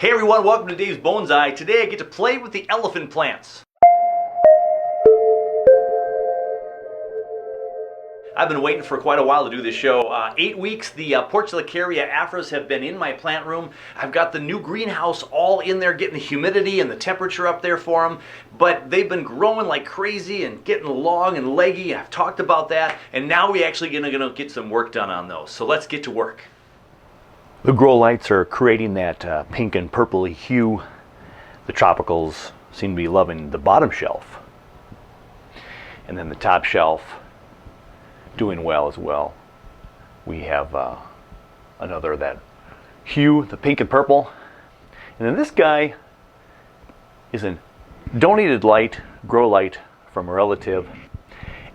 Hey everyone, welcome to Dave's Bonsai. Today I get to play with the elephant plants. I've been waiting for quite a while to do this show. 8 weeks, the Portulacaria Afras have been in my plant room. I've got the new greenhouse all in there, getting the humidity and the temperature up there for them. But they've been growing like crazy and getting long and leggy. I've talked about that. And now we're actually gonna get some work done on those. So let's get to work. The grow lights are creating that pink and purpley hue. The tropicals seem to be loving the bottom shelf. And then the top shelf doing well as well. We have another that hue, the pink and purple. And then this guy is a donated light, grow light from a relative.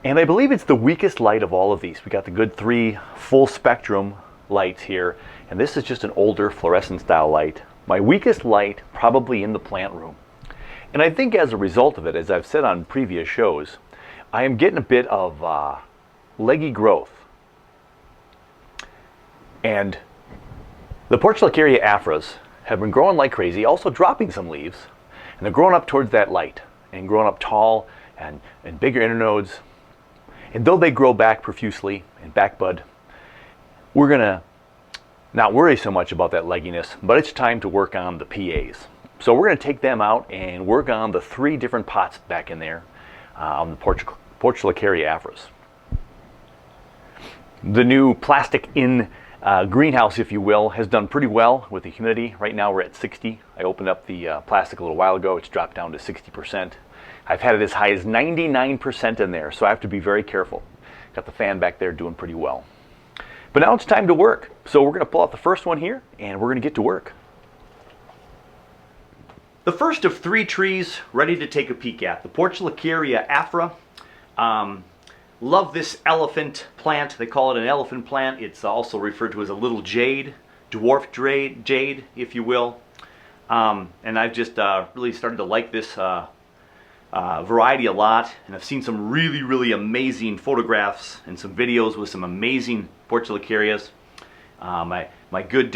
And I believe it's the weakest light of all of these. We got the good 3 full spectrum lights here. And this is just an older fluorescent style light. My weakest light probably in the plant room. And I think as a result of it, as I've said on previous shows, I am getting a bit of leggy growth. And the Portulacaria Afras have been growing like crazy, also dropping some leaves, and they're growing up towards that light and growing up tall and bigger internodes. And though they grow back profusely and back bud, we're gonna not worry so much about that legginess, but it's time to work on the PAs. So we're gonna take them out and work on the 3 different pots back in there on the Portulacaria Afras. The new plastic in greenhouse, if you will, has done pretty well with the humidity. Right now we're at 60. I opened up the plastic a little while ago. It's dropped down to 60%. I've had it as high as 99% in there, so I have to be very careful. Got the fan back there doing pretty well. But now it's time to work. So we're going to pull out the first one here, and we're going to get to work. The first of 3 trees ready to take a peek at. The Portulacaria Afra. Love this elephant plant. They call it an elephant plant. It's also referred to as a little jade, dwarf jade, if you will. And I've just really started to like this variety a lot. And I've seen some really amazing photographs and some videos with some amazing Portulacarias. My good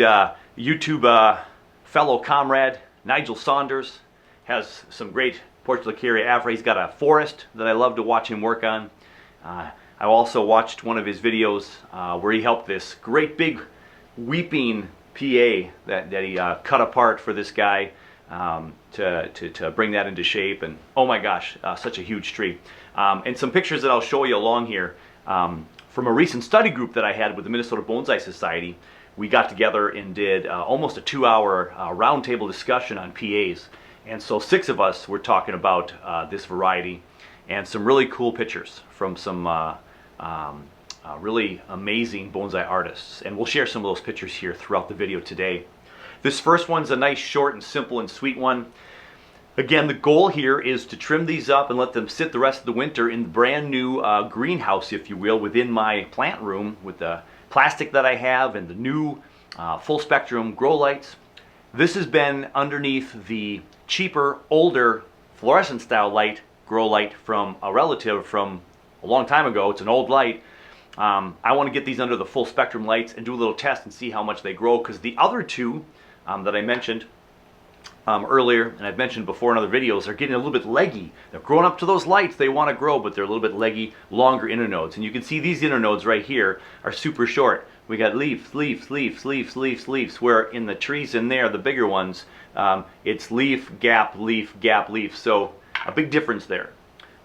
YouTube fellow comrade, Nigel Saunders, has some great Portulacaria Afra. He's got a forest that I love to watch him work on. I also watched one of his videos where he helped this great big weeping PA that he cut apart for this guy to bring that into shape. And oh my gosh, such a huge tree. And some pictures that I'll show you along here from a recent study group that I had with the Minnesota Bonsai Society. We got together and did almost a 2-hour roundtable discussion on PAs. And so 6 of us were talking about this variety. And some really cool pictures from some really amazing bonsai artists. And we'll share some of those pictures here throughout the video today. This first one's a nice, short, and simple and sweet one. Again, the goal here is to trim these up and let them sit the rest of the winter in the brand new greenhouse, if you will, within my plant room with the plastic that I have and the new full spectrum grow lights. This has been underneath the cheaper, older fluorescent style light, grow light from a relative from a long time ago. It's an old light. I want to get these under the full spectrum lights and do a little test and see how much they grow, because the other 2 that I mentioned earlier, and I've mentioned before in other videos, are getting a little bit leggy. They're growing up to those lights. They want to grow, but they're a little bit leggy, longer internodes. And you can see these internodes right here are super short. We got leaves, where in the trees in there, the bigger ones, it's leaf, gap, leaf, gap, leaf. So a big difference there.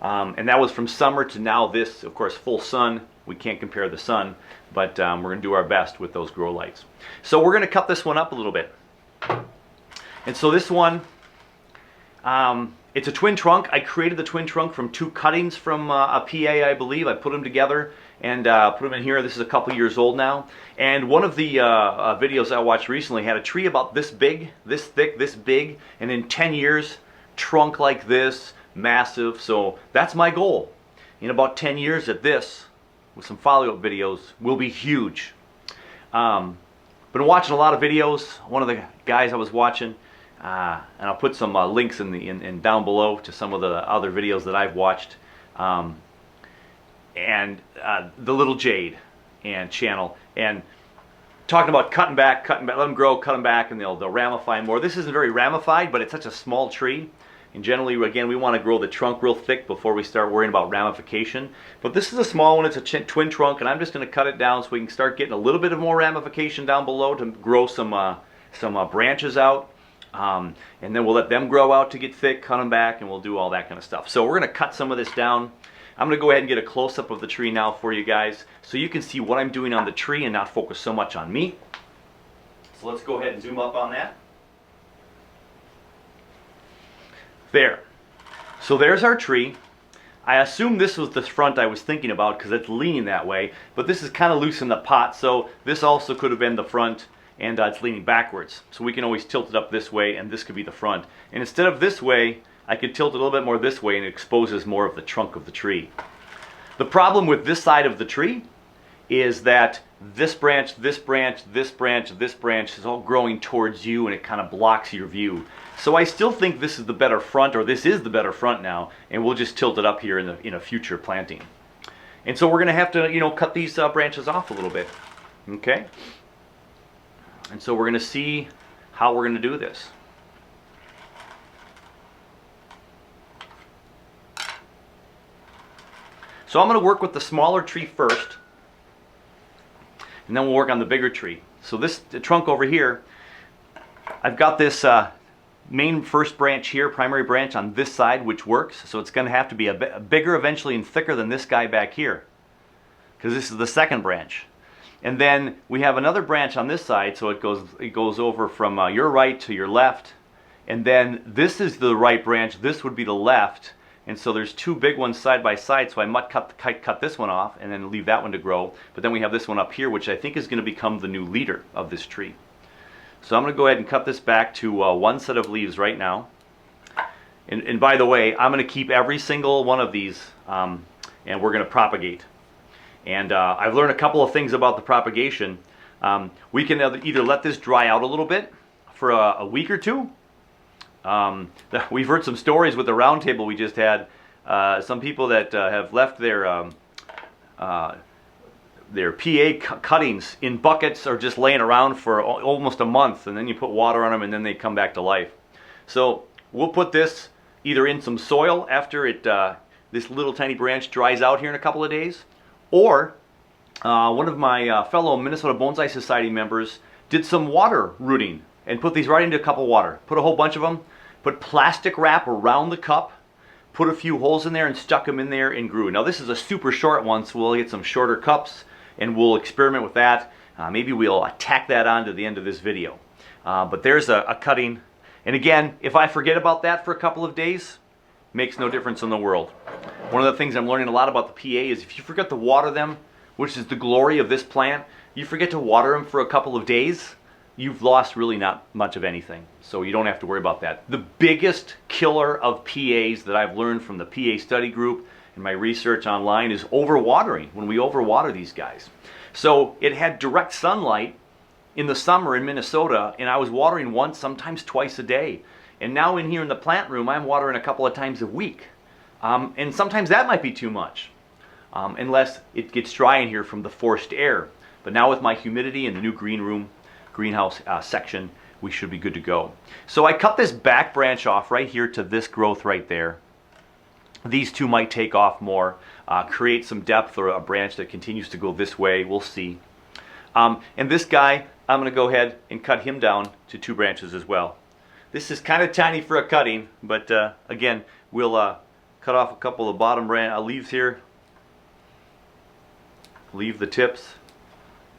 And that was from summer to now this, of course, full sun. We can't compare the sun, but we're going to do our best with those grow lights. So we're going to cut this one up a little bit. And so this one, it's a twin trunk. I created the twin trunk from 2 cuttings from a PA, I believe. I put them together and put them in here. This is a couple years old now. And one of the videos I watched recently had a tree about this big, this thick, this big, and in 10 years, trunk like this, massive. So that's my goal. In about 10 years at this, with some follow-up videos, will be huge. Been watching a lot of videos. One of the guys I was watching, and I'll put some links in down below to some of the other videos that I've watched. And the Little Jade and channel. And talking about cutting back, let them grow, cut them back, and they'll ramify more. This isn't very ramified, but it's such a small tree. And generally, again, we want to grow the trunk real thick before we start worrying about ramification. But this is a small one. It's a twin trunk, and I'm just going to cut it down so we can start getting a little bit of more ramification down below to grow some branches out. And then we'll let them grow out to get thick, cut them back, and we'll do all that kind of stuff. So we're going to cut some of this down. I'm going to go ahead and get a close-up of the tree now for you guys so you can see what I'm doing on the tree and not focus so much on me. So let's go ahead and zoom up on that. There. So there's our tree. I assume this was the front I was thinking about because it's leaning that way, but this is kind of loose in the pot, so this also could have been the front, and it's leaning backwards. So we can always tilt it up this way, and this could be the front. And instead of this way, I could tilt it a little bit more this way, and it exposes more of the trunk of the tree. The problem with this side of the tree is that this branch, this branch, this branch, this branch is all growing towards you, and it kind of blocks your view. So I still think this is the better front, or this is the better front now, and we'll just tilt it up here in a future planting. And so we're going to have to, cut these branches off a little bit. Okay? And so we're going to see how we're going to do this. So I'm going to work with the smaller tree first, and then we'll work on the bigger tree. So the trunk over here, I've got this main first branch here, primary branch on this side, which works. So it's going to have to be a bigger eventually and thicker than this guy back here, because this is the second branch. And then we have another branch on this side, so it goes over from your right to your left. And then this is the right branch, this would be the left. And so there's two big ones side by side, so I might cut this one off and then leave that one to grow. But then we have this one up here, which I think is going to become the new leader of this tree. So I'm going to go ahead and cut this back to one set of leaves right now. And by the way, I'm going to keep every single one of these, and we're going to propagate. And I've learned a couple of things about the propagation. We can either let this dry out a little bit for a week or two. We've heard some stories with the roundtable we just had. Some people that have left their PA cuttings in buckets or just laying around for almost a month, and then you put water on them and then they come back to life. So we'll put this either in some soil after this little tiny branch dries out here in a couple of days, or one of my fellow Minnesota Bonsai Society members did some water rooting and put these right into a cup of water. Put a whole bunch of them, put plastic wrap around the cup, put a few holes in there and stuck them in there and grew. Now this is a super short one, so we'll get some shorter cups and we'll experiment with that. Maybe we'll tack that on to the end of this video. But there's a cutting. And again, if I forget about that for a couple of days, makes no difference in the world. One of the things I'm learning a lot about the PA is if you forget to water them, which is the glory of this plant, you forget to water them for a couple of days, you've lost really not much of anything. So you don't have to worry about that. The biggest killer of PAs that I've learned from the PA study group and my research online is overwatering, when we overwater these guys. So it had direct sunlight in the summer in Minnesota, and I was watering once, sometimes twice a day. And now in here in the plant room, I'm watering a couple of times a week. And sometimes that might be too much, unless it gets dry in here from the forced air. But now with my humidity in the new greenhouse section, we should be good to go. So I cut this back branch off right here to this growth right there. These two might take off more, create some depth, or a branch that continues to go this way. We'll see. And this guy, I'm going to go ahead and cut him down to 2 branches as well. This is kind of tiny for a cutting, but again, we'll cut off a couple of bottom leaves here. Leave the tips.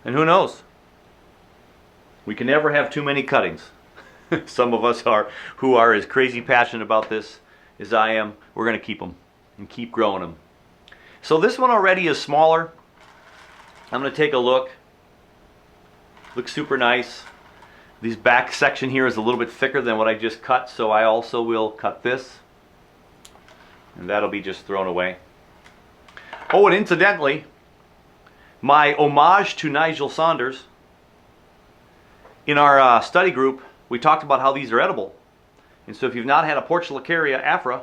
And who knows? We can never have too many cuttings. Some of us who are as crazy passionate about this as I am, we're going to keep them and keep growing them. So this one already is smaller. I'm going to take a look. Looks super nice. This back section here is a little bit thicker than what I just cut, so I also will cut this. And that'll be just thrown away. Oh, and incidentally, my homage to Nigel Saunders, in our study group, we talked about how these are edible. And so if you've not had a Portulacaria Afra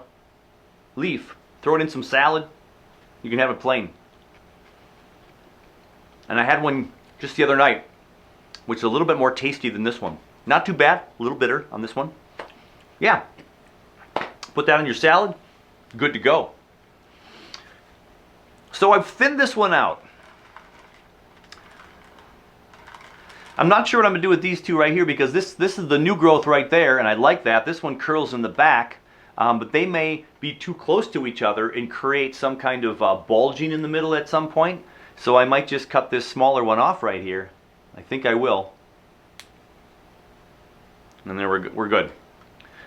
leaf, throw it in some salad. You can have it plain. And I had one just the other night. which is a little bit more tasty than this one. Not too bad, a little bitter on this one. Yeah, put that on your salad, good to go. So I've thinned this one out. I'm not sure what I'm going to do with these two right here, because this is the new growth right there, and I like that. This one curls in the back, but they may be too close to each other and create some kind of bulging in the middle at some point. So I might just cut this smaller one off right here. I think I will. And then we're good.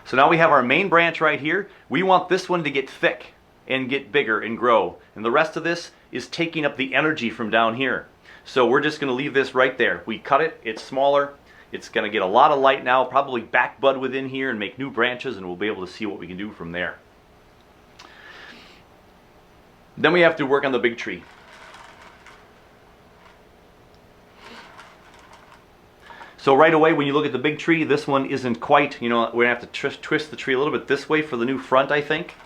So now we have our main branch right here. We want this one to get thick and get bigger and grow. And the rest of this is taking up the energy from down here. So we're just going to leave this right there. We cut it, it's smaller. It's going to get a lot of light now, probably back bud within here and make new branches, and we'll be able to see what we can do from there. Then we have to work on the big tree. So right away, when you look at the big tree, this one isn't quite, we're going to have to twist the tree a little bit this way for the new front, I think.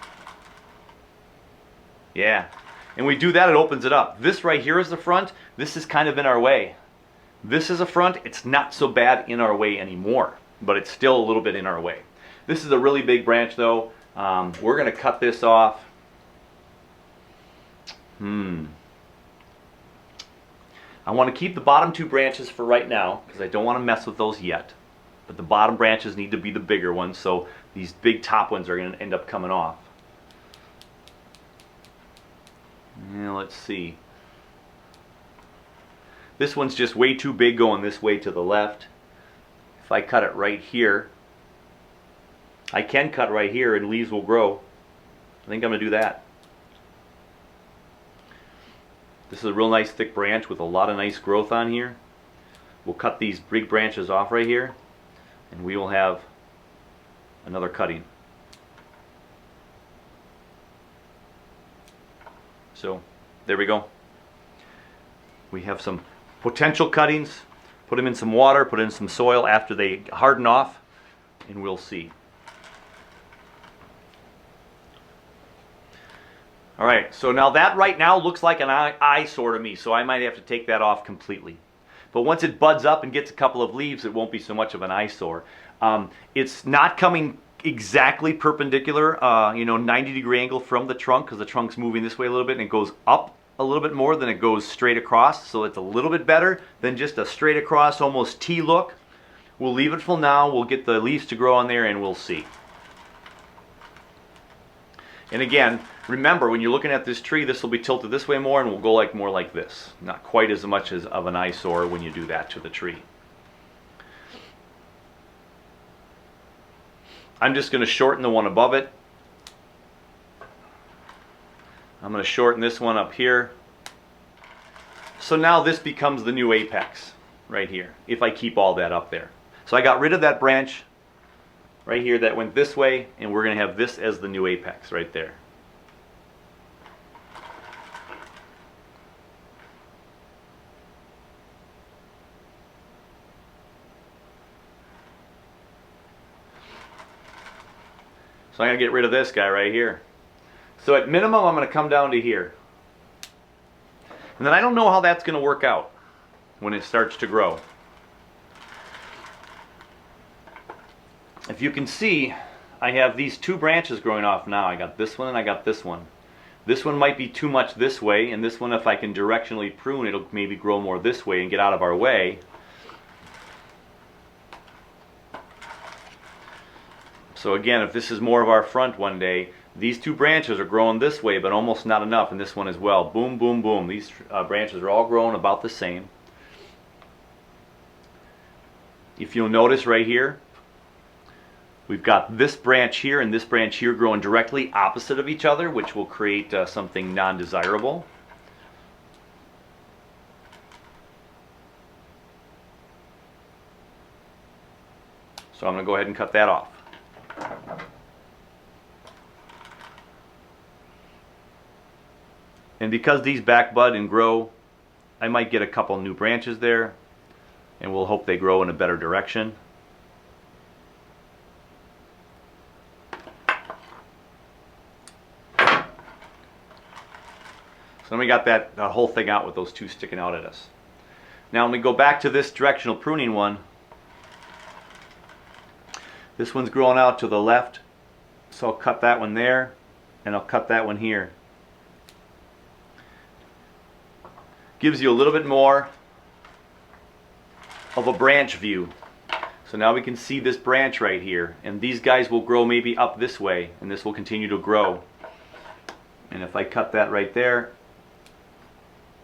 Yeah. And we do that, it opens it up. This right here is the front. This is kind of in our way. This is a front. It's not so bad in our way anymore, but it's still a little bit in our way. This is a really big branch though. We're going to cut this off. I want to keep the bottom two branches for right now, because I don't want to mess with those yet. But the bottom branches need to be the bigger ones, so these big top ones are going to end up coming off. Yeah, let's see. This one's just way too big going this way to the left. If I cut it right here, I can cut right here and leaves will grow. I think I'm going to do that. This is a real nice thick branch with a lot of nice growth on here. We'll cut these big branches off right here, and we will have another cutting. So there we go. We have some potential cuttings. Put them in some water, put in some soil after they harden off, and we'll see. All right, so now that right now looks like an eyesore to me, so I might have to take that off completely. But once it buds up and gets a couple of leaves, it won't be so much of an eyesore. It's not coming exactly perpendicular, 90-degree angle from the trunk, because the trunk's moving this way a little bit, and it goes up a little bit more than it goes straight across, so it's a little bit better than just a straight across, almost T look. We'll leave it for now. We'll get the leaves to grow on there, and we'll see. And again, remember, when you're looking at this tree, this will be tilted this way more, and will go more like this. Not quite as much as of an eyesore when you do that to the tree. I'm just going to shorten the one above it. I'm going to shorten this one up here. So now this becomes the new apex right here, if I keep all that up there. So I got rid of that branch right here that went this way, and we're going to have this as the new apex right there. So I'm going to get rid of this guy right here. So at minimum, I'm going to come down to here. And then I don't know how that's going to work out when it starts to grow. If you can see, I have these two branches growing off now. I got this one and I got this one. This one might be too much this way, and this one, if I can directionally prune, it'll maybe grow more this way and get out of our way. So again, if this is more of our front one day, these two branches are growing this way, but almost not enough, and this one as well. Boom, boom, boom. These branches are all growing about the same. If you'll notice right here, we've got this branch here and this branch here growing directly opposite of each other, which will create something non-desirable. So I'm going to go ahead and cut that off. And because these back bud and grow, I might get a couple new branches there, and we'll hope they grow in a better direction. So then we got that whole thing out with those two sticking out at us. Now when we go back to this directional pruning one, this one's growing out to the left, so I'll cut that one there, and I'll cut that one here. Gives you a little bit more of a branch view. So now we can see this branch right here, and these guys will grow maybe up this way, and this will continue to grow. And if I cut that right there,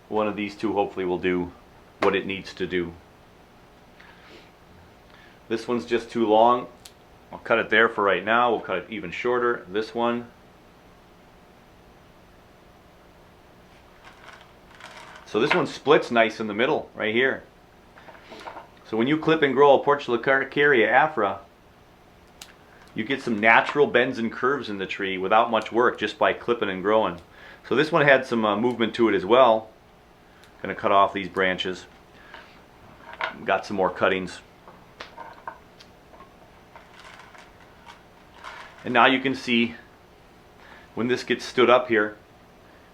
one of these two hopefully will do what it needs to do. This one's just too long. I'll cut it there for right now. We'll cut it even shorter. This one. So this one splits nice in the middle right here. So when you clip and grow a Portulacaria Afra, you get some natural bends and curves in the tree without much work, just by clipping and growing. So this one had some movement to it as well. Going to cut off these branches. Got some more cuttings. And now you can see when this gets stood up here,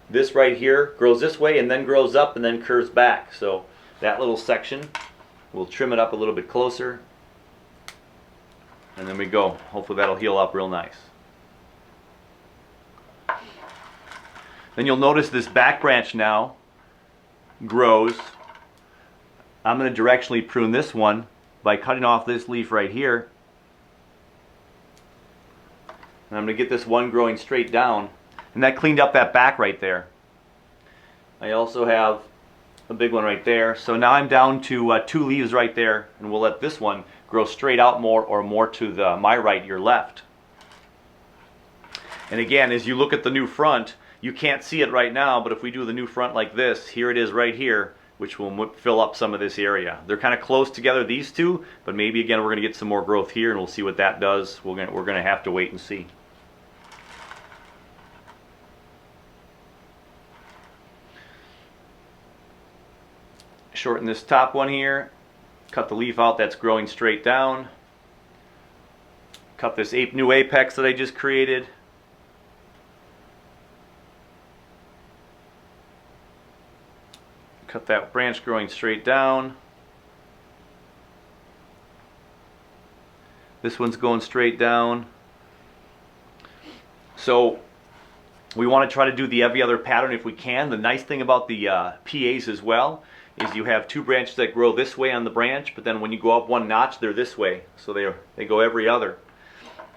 this right here grows this way and then grows up and then curves back. So that little section, we'll trim it up a little bit closer, and then we go. Hopefully that'll heal up real nice. Then you'll notice this back branch now grows. I'm going to directionally prune this one by cutting off this leaf right here. And I'm going to get this one growing straight down. And that cleaned up that back right there. I also have a big one right there. So now I'm down to 2 leaves right there, and we'll let this one grow straight out more, or more to my right, your left. And again, as you look at the new front, you can't see it right now, but if we do the new front like this, here it is right here, which will fill up some of this area. They're kind of close together, these two, but maybe again we're going to get some more growth here, and we'll see what that does. We're going to have to wait and see. Shorten this top one here, cut the leaf out that's growing straight down, cut this new apex that I just created, cut that branch growing straight down, this one's going straight down. So we want to try to do the every other pattern if we can. The nice thing about the PAs as well is you have 2 branches that grow this way on the branch, but then when you go up 1 notch, they're this way. So they go every other.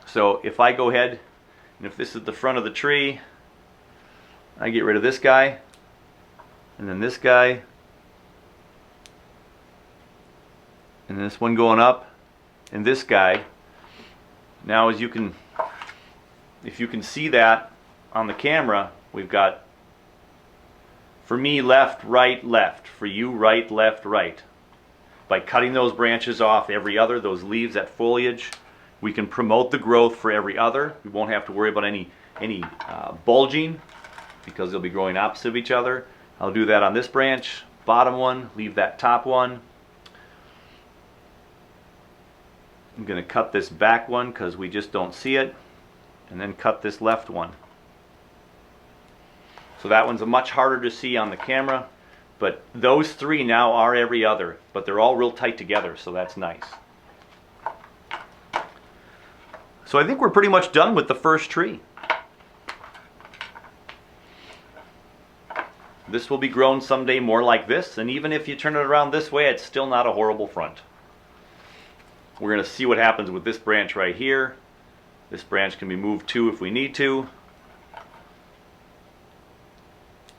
So if I go ahead, and if this is the front of the tree, I get rid of this guy, and then this guy, and this one going up, and this guy. Now as you can, if you can see that on the camera, we've got, for me, left, right, left. For you, right, left, right. By cutting those branches off every other, those leaves, that foliage, we can promote the growth for every other. We won't have to worry about any bulging, because they'll be growing opposite of each other. I'll do that on this branch, bottom one, leave that top one. I'm going to cut this back one because we just don't see it, and then cut this left one. So that one's much harder to see on the camera, but those 3 now are every other, but they're all real tight together, so that's nice. So I think we're pretty much done with the first tree. This will be grown someday more like this, and even if you turn it around this way, it's still not a horrible front. We're going to see what happens with this branch right here. This branch can be moved too if we need to.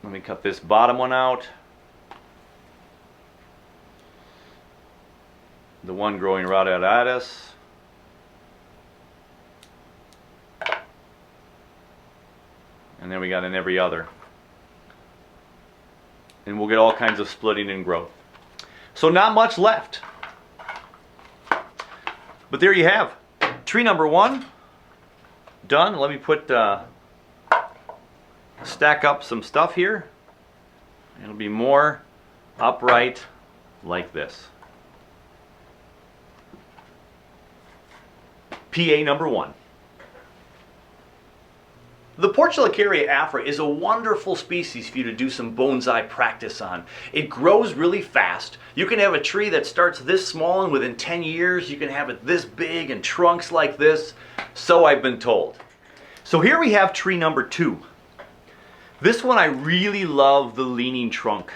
Let me cut this bottom one out. The one growing right at us. And then we got an every other. And we'll get all kinds of splitting and growth. So not much left. But there you have tree number 1 done. Let me put stack up some stuff here. It'll be more upright like this. PA number 1. The Portulacaria Afra is a wonderful species for you to do some bonsai practice on. It grows really fast. You can have a tree that starts this small and within 10 years you can have it this big and trunks like this. So I've been told. So here we have tree number 2. This one I really love the leaning trunk.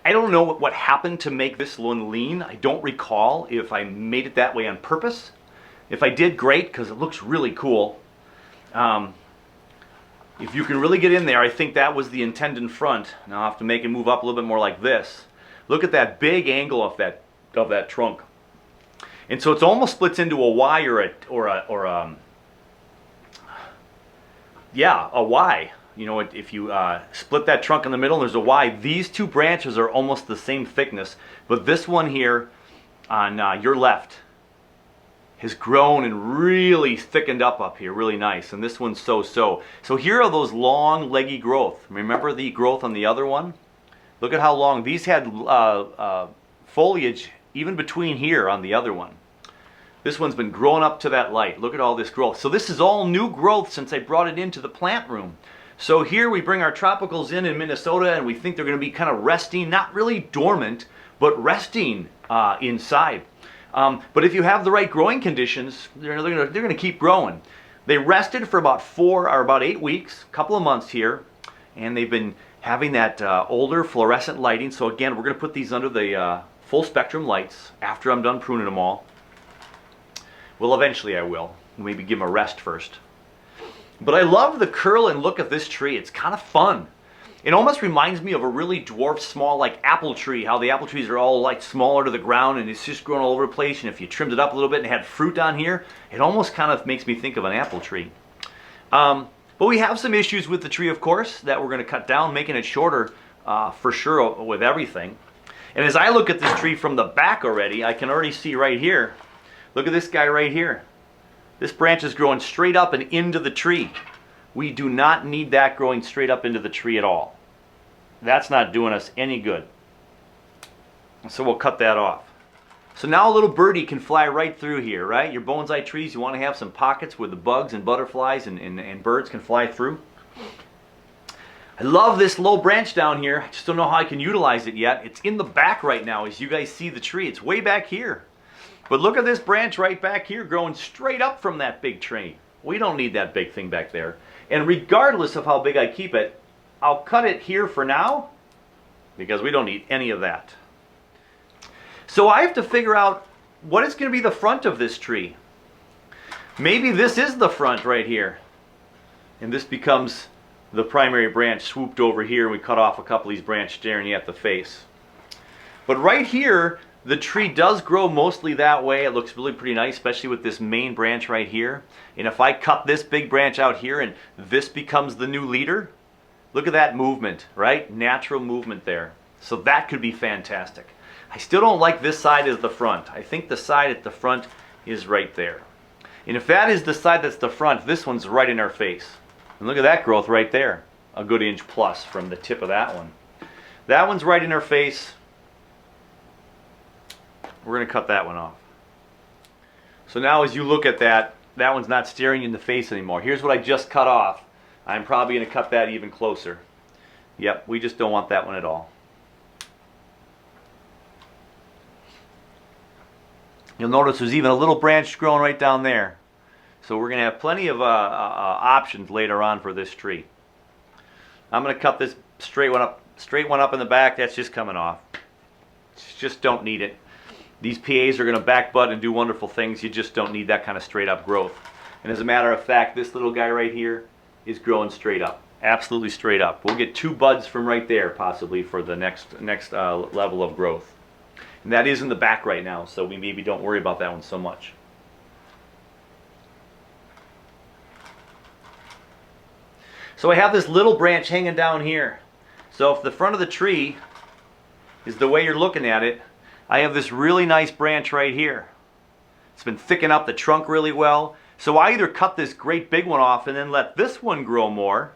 I don't know what happened to make this one lean. I don't recall if I made it that way on purpose. If I did, great, because it looks really cool. If you can really get in there, I think that was the intent in front. Now I'll have to make it move up a little bit more like this. Look at that big angle of that trunk. And so it almost splits into a Y or a Y. You know, if you split that trunk in the middle, there's a Y. These two branches are almost the same thickness, but this one here on your left has grown and really thickened up here, really nice. And this one's so. So here are those long, leggy growth. Remember the growth on the other one? Look at how long. These had foliage even between here on the other one. This one's been growing up to that light. Look at all this growth. So this is all new growth since I brought it into the plant room. So here we bring our tropicals in Minnesota and we think they're going to be kind of resting, not really dormant, but resting inside. But if you have the right growing conditions, they're going to keep growing. They rested for about 8 weeks, a couple of months here, and they've been having that older fluorescent lighting. So again, we're going to put these under the full spectrum lights after I'm done pruning them all. Well, eventually I will. Maybe give them a rest first. But I love the curl and look of this tree. It's kind of fun. It almost reminds me of a really dwarfed, small, like apple tree. How the apple trees are all like smaller to the ground and it's just growing all over the place. And if you trimmed it up a little bit and had fruit on here, it almost kind of makes me think of an apple tree. But we have some issues with the tree, of course, that we're going to cut down, making it shorter for sure with everything. And as I look at this tree from the back already, I can already see right here. Look at this guy right here. This branch is growing straight up and into the tree. We do not need that growing straight up into the tree at all. That's not doing us any good. So we'll cut that off. So now a little birdie can fly right through here, right? Your bonsai trees, you want to have some pockets where the bugs and butterflies and birds can fly through. I love this low branch down here. I just don't know how I can utilize it yet. It's in the back right now as you guys see the tree. It's way back here. But look at this branch right back here growing straight up from that big tree. We don't need that big thing back there. And regardless of how big I keep it, I'll cut it here for now because we don't need any of that. So I have to figure out what is going to be the front of this tree. Maybe this is the front right here. And this becomes the primary branch swooped over here and we cut off a couple of these branches staring at the face. But right here, the tree does grow mostly that way. It looks really pretty nice, especially with this main branch right here. And if I cut this big branch out here and this becomes the new leader, look at that movement, right? Natural movement there. So that could be fantastic. I still don't like this side as the front. I think the side at the front is right there. And if that is the side that's the front, this one's right in our face. And look at that growth right there. A good inch plus from the tip of that one. That one's right in our face. We're going to cut that one off. So now as you look at that, that one's not staring you in the face anymore. Here's what I just cut off. I'm probably going to cut that even closer. Yep, we just don't want that one at all. You'll notice there's even a little branch growing right down there. So we're going to have plenty of options later on for this tree. I'm going to cut this straight one up in the back. That's just coming off. Just don't need it. These PAs are going to back bud and do wonderful things. You just don't need that kind of straight up growth. And as a matter of fact, this little guy right here is growing straight up. Absolutely straight up. We'll get 2 buds from right there possibly for the next level of growth. And that is in the back right now, so we maybe don't worry about that one so much. So I have this little branch hanging down here. So if the front of the tree is the way you're looking at it, I have this really nice branch right here. It's been thickening up the trunk really well. So I either cut this great big one off and then let this one grow more.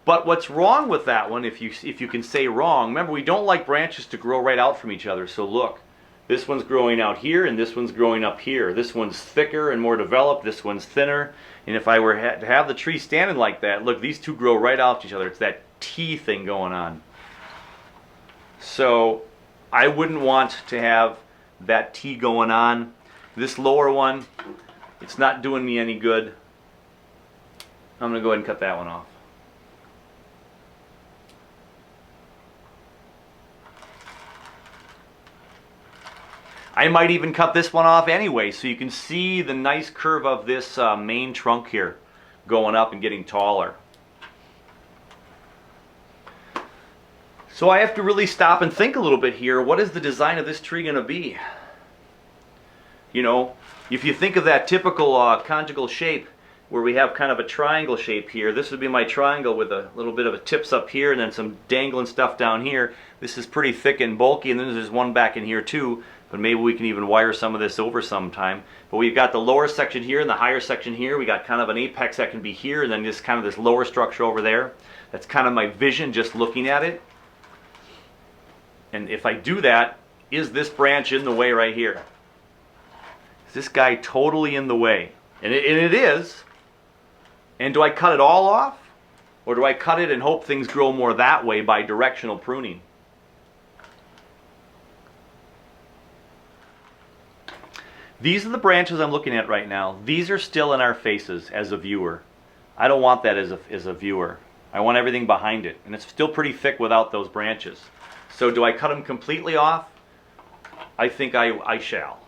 But what's wrong with that one, if you can say wrong, remember we don't like branches to grow right out from each other. So look, This one's growing out here, and this one's growing up here. This one's thicker and more developed. This one's thinner. And if I were to have the tree standing like that, look, these two grow right off each other. It's that T thing going on. So I wouldn't want to have that T going on. This lower one, it's not doing me any good. I'm going to go ahead and cut that one off. I might even cut this one off anyway, so you can see the nice curve of this main trunk here going up and getting taller. So I have to really stop and think a little bit here. What is the design of this tree going to be? You know, if you think of that typical conjugal shape where we have kind of a triangle shape here, this would be my triangle with a little bit of a tips up here and then some dangling stuff down here. This is pretty thick and bulky, and then there's one back in here too. But maybe we can even wire some of this over sometime. But we've got the lower section here and the higher section here. We got kind of an apex that can be here, and then just kind of this lower structure over there. That's kind of my vision just looking at it. And if I do that, is this branch in the way right here? Is this guy totally in the way? And it is. And do I cut it all off? Or do I cut it and hope things grow more that way by directional pruning? These are the branches I'm looking at right now. These are still in our faces as a viewer. I don't want that as a viewer. I want everything behind it. And it's still pretty thick without those branches. So do I cut them completely off? I think I shall.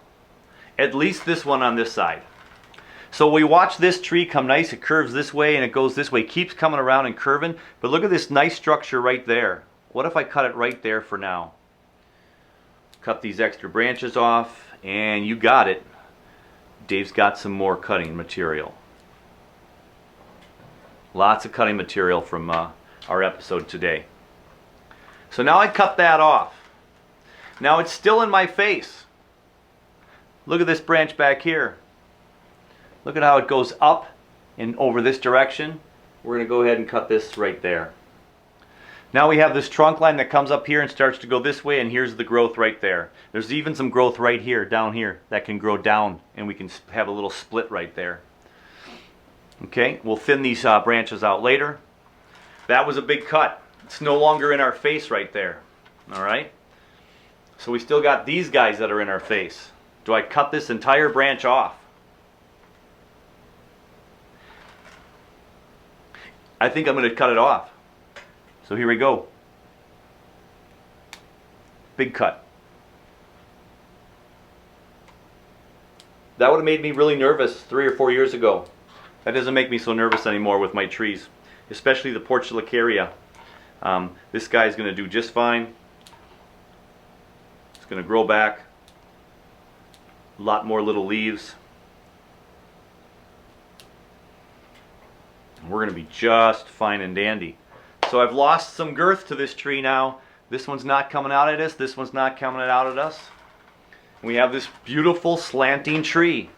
At least this one on this side. So we watch this tree come nice. It curves this way and it goes this way. It keeps coming around and curving. But look at this nice structure right there. What if I cut it right there for now? Cut these extra branches off. And you got it. Dave's got some more cutting material. Lots of cutting material from our episode today. So now I cut that off. Now it's still in my face. Look at this branch back here. Look at how it goes up and over this direction. We're going to go ahead and cut this right there. Now we have this trunk line that comes up here and starts to go this way, and here's the growth right there. There's even some growth right here, down here, that can grow down, and we can have a little split right there. Okay, we'll thin these branches out later. That was a big cut. It's no longer in our face right there. All right? So we still got these guys that are in our face. Do I cut this entire branch off? I think I'm going to cut it off. So here we go. Big cut. That would have made me really nervous 3 or 4 years ago. That doesn't make me so nervous anymore with my trees, especially the Portulacaria. This guy's going to do just fine. It's going to grow back. A lot more little leaves. We're going to be just fine and dandy. So I've lost some girth to this tree now. This one's not coming out at us. This one's not coming out at us. We have this beautiful slanting tree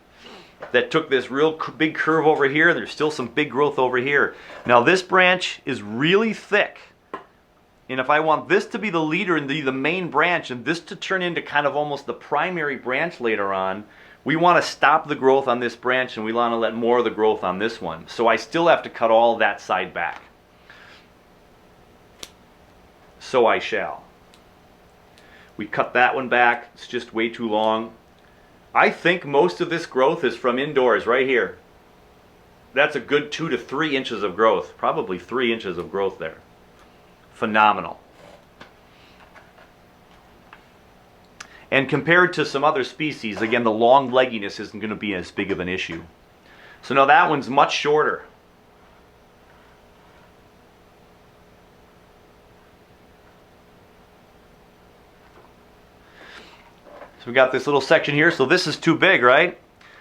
that took this real big curve over here. There's still some big growth over here. Now this branch is really thick. And if I want this to be the leader and the main branch, and this to turn into kind of almost the primary branch later on, we want to stop the growth on this branch and we want to let more of the growth on this one. So I still have to cut all that side back. So I shall. We cut that one back. It's just way too long. I think most of this growth is from indoors right here. That's a good 2 to 3 inches of growth. Probably 3 inches of growth there. Phenomenal. And compared to some other species, again, the long legginess isn't going to be as big of an issue. So now that one's much shorter. So we got this little section here. So this is too big, right?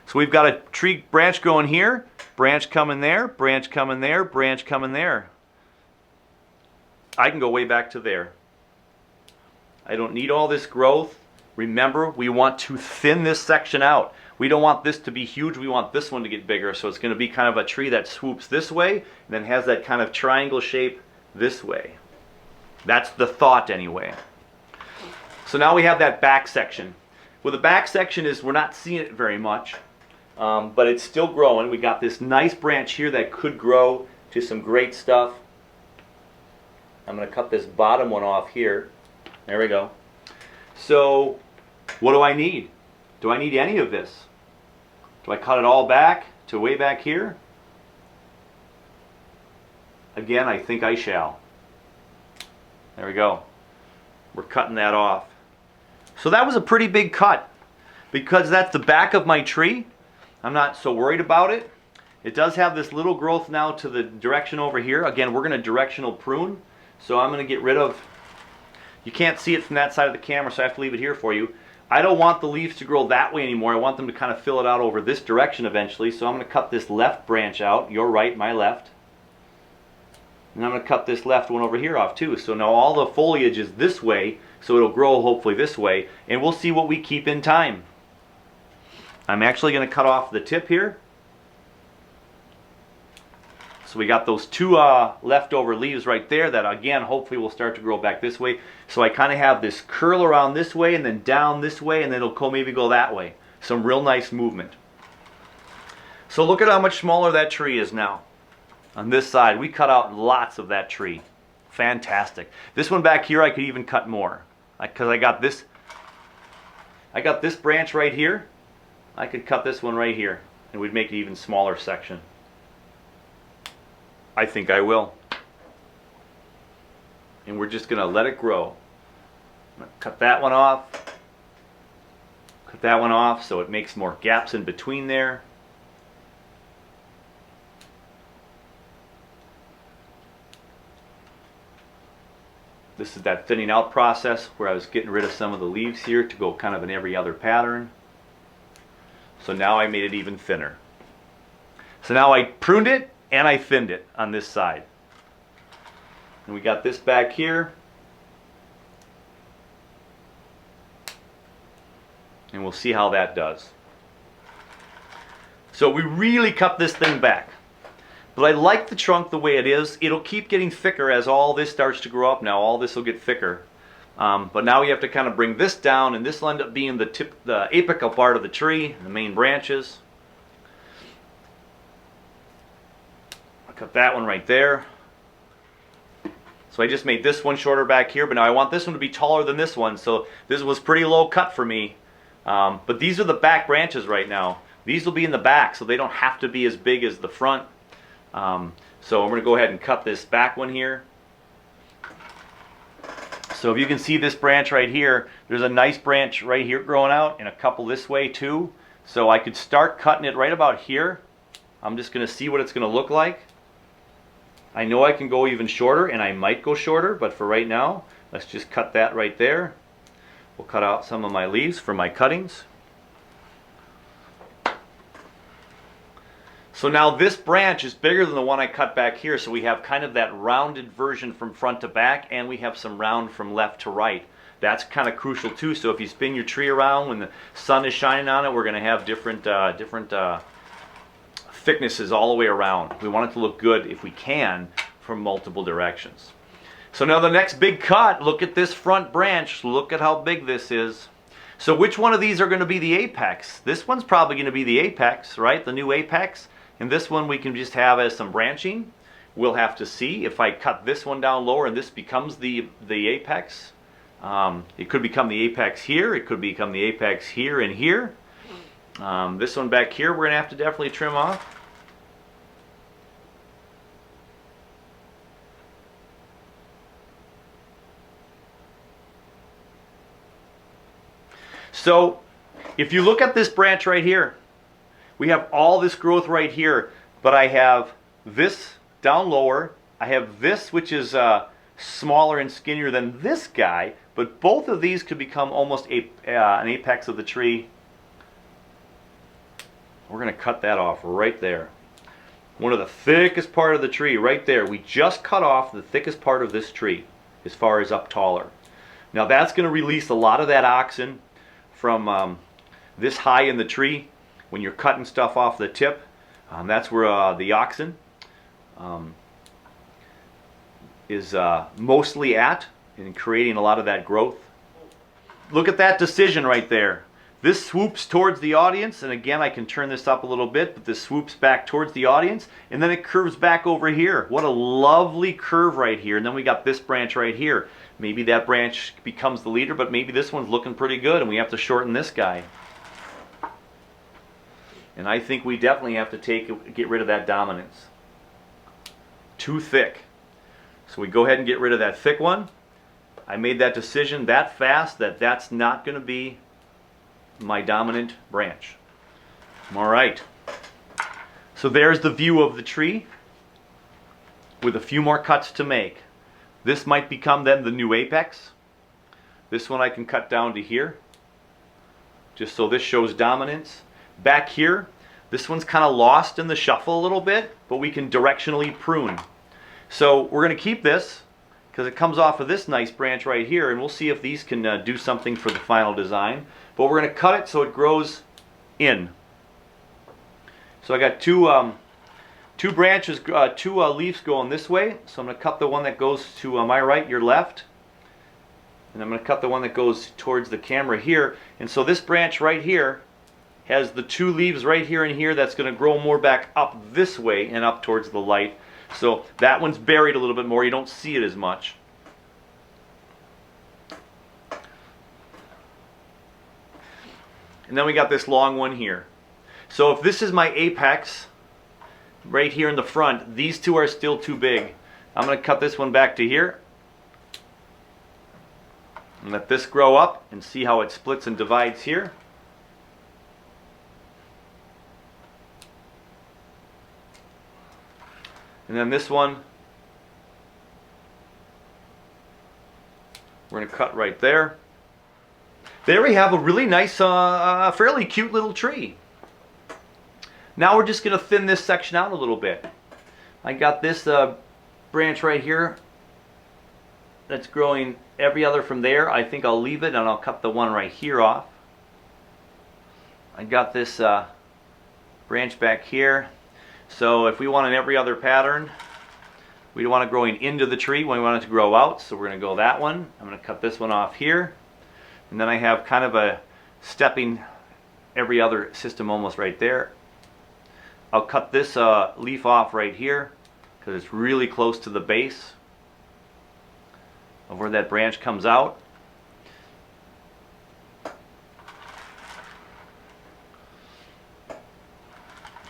So we've got a tree branch going here, branch coming there, branch coming there, branch coming there. I can go way back to there. I don't need all this growth. Remember, we want to thin this section out. We don't want this to be huge. We want this one to get bigger. So it's going to be kind of a tree that swoops this way and then has that kind of triangle shape this way. That's the thought anyway. So now we have that back section. Well, the back section is, we're not seeing it very much, but it's still growing. We got this nice branch here that could grow to some great stuff. I'm going to cut this bottom one off here. There we go. So what do I need? Do I need any of this? Do I cut it all back to way back here? Again, I think I shall. There we go. We're cutting that off. So that was a pretty big cut. Because that's the back of my tree, I'm not so worried about it. It does have this little growth now to the direction over here. Again, we're going to directional prune. So I'm going to get rid of, you can't see it from that side of the camera, so I have to leave it here for you. I don't want the leaves to grow that way anymore. I want them to kind of fill it out over this direction eventually. So I'm going to cut this left branch out, your right, my left. And I'm going to cut this left one over here off too. So now all the foliage is this way, so it'll grow hopefully this way. And we'll see what we keep in time. I'm actually going to cut off the tip here. So we got those two leftover leaves right there that again hopefully will start to grow back this way. So I kind of have this curl around this way and then down this way, and then it'll maybe go that way. Some real nice movement. So look at how much smaller that tree is now. On this side, we cut out lots of that tree. Fantastic. This one back here I could even cut more. Because I got this branch right here. I could cut this one right here and we'd make it even smaller section. I think I will. And we're just going to let it grow. I'm going to cut that one off. Cut that one off so it makes more gaps in between there. This is that thinning out process where I was getting rid of some of the leaves here to go kind of in every other pattern. So now I made it even thinner. So now I pruned it and I thinned it on this side. And we got this back here. And we'll see how that does. So we really cut this thing back. But I like the trunk the way it is. It'll keep getting thicker as all this starts to grow up now. All this will get thicker. But now we have to kind of bring this down, and this will end up being the apical part of the tree, the main branches. I'll cut that one right there. So I just made this one shorter back here, but now I want this one to be taller than this one. So this was pretty low cut for me. But these are the back branches right now. These will be in the back, so they don't have to be as big as the front. So I'm going to go ahead and cut this back one here. So if you can see this branch right here, there's a nice branch right here growing out and a couple this way too. So I could start cutting it right about here. I'm just going to see what it's going to look like. I know I can go even shorter, and I might go shorter, but for right now, let's just cut that right there. We'll cut out some of my leaves for my cuttings. So now this branch is bigger than the one I cut back here, so we have kind of that rounded version from front to back, and we have some round from left to right. That's kind of crucial too, so if you spin your tree around when the sun is shining on it, we're going to have different thicknesses all the way around. We want it to look good, if we can, from multiple directions. So now the next big cut, look at this front branch. Look at how big this is. So which one of these are going to be the apex? This one's probably going to be the apex, right? The new apex. And this one we can just have as some branching. We'll have to see if I cut this one down lower and this becomes the apex. It could become the apex here. It could become the apex here and here. This one back here we're going to have to definitely trim off. So if you look at this branch right here, we have all this growth right here, but I have this down lower. I have this, which is smaller and skinnier than this guy, but both of these could become almost an apex of the tree. We're going to cut that off right there. One of the thickest part of the tree right there. We just cut off the thickest part of this tree as far as up taller. Now that's going to release a lot of that auxin from this high in the tree. When you're cutting stuff off the tip, that's where the auxin is mostly at in creating a lot of that growth. Look at that decision right there. This swoops towards the audience, and again I can turn this up a little bit, but this swoops back towards the audience, and then it curves back over here. What a lovely curve right here. And then we got this branch right here. Maybe that branch becomes the leader, but maybe this one's looking pretty good and we have to shorten this guy. And I think we definitely have to get rid of that dominance. Too thick. So we go ahead and get rid of that thick one. I made that decision that fast that that's not going to be my dominant branch. All right. So there's the view of the tree with a few more cuts to make. This might become then the new apex. This one I can cut down to here, just so this shows dominance. Back here, this one's kind of lost in the shuffle a little bit, but we can directionally prune. So we're going to keep this because it comes off of this nice branch right here, and we'll see if these can do something for the final design. But we're going to cut it so it grows in. So I got two branches, two leaves going this way. So I'm going to cut the one that goes to my right, your left. And I'm going to cut the one that goes towards the camera here. And so this branch right here has the two leaves right here and here that's going to grow more back up this way and up towards the light. So that one's buried a little bit more. You don't see it as much. And then we got this long one here. So if this is my apex right here in the front, these two are still too big. I'm going to cut this one back to here. And let this grow up and see how it splits and divides here. And then this one, we're going to cut right there. There we have a really nice, fairly cute little tree. Now we're just going to thin this section out a little bit. I got this branch right here that's growing every other from there. I think I'll leave it and I'll cut the one right here off. I got this branch back here. So if we want an every other pattern, we don't want it growing into the tree, we want it to grow out, so we're going to go that one. I'm going to cut this one off here. And then I have kind of a stepping every other system almost right there. I'll cut this leaf off right here because it's really close to the base of where that branch comes out.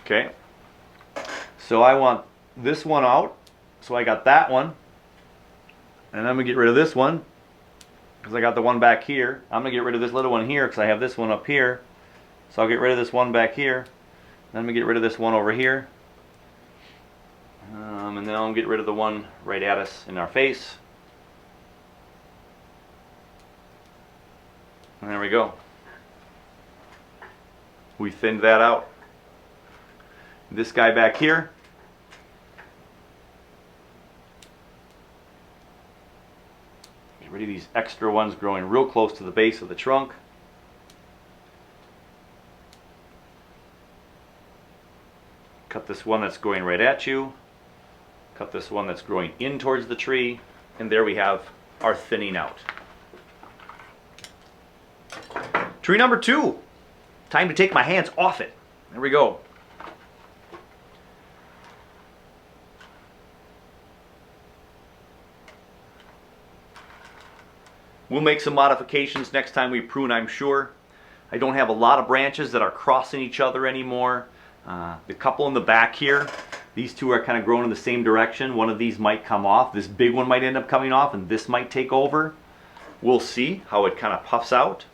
Okay. So I want this one out, so I got that one, and I'm going to get rid of this one because I got the one back here. I'm going to get rid of this little one here because I have this one up here, so I'll get rid of this one back here, then I'm going to get rid of this one over here, and then I'll get rid of the one right at us in our face, and there we go. We thinned that out. This guy back here, get rid of these extra ones growing real close to the base of the trunk. Cut this one that's going right at you. Cut this one that's growing in towards the tree. And there we have our thinning out. Tree number 2. Time to take my hands off it. There we go. We'll make some modifications next time we prune, I'm sure. I don't have a lot of branches that are crossing each other anymore. The couple in the back here, these two are kind of growing in the same direction. One of these might come off. This big one might end up coming off and this might take over. We'll see how it kind of puffs out.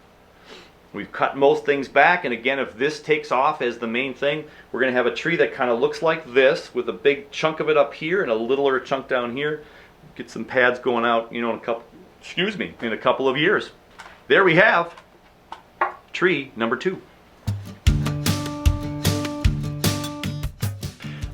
We've cut most things back, and again, if this takes off as the main thing, we're going to have a tree that kind of looks like this with a big chunk of it up here and a littler chunk down here. Get some pads going out, you know, in a couple of years. There we have tree number 2.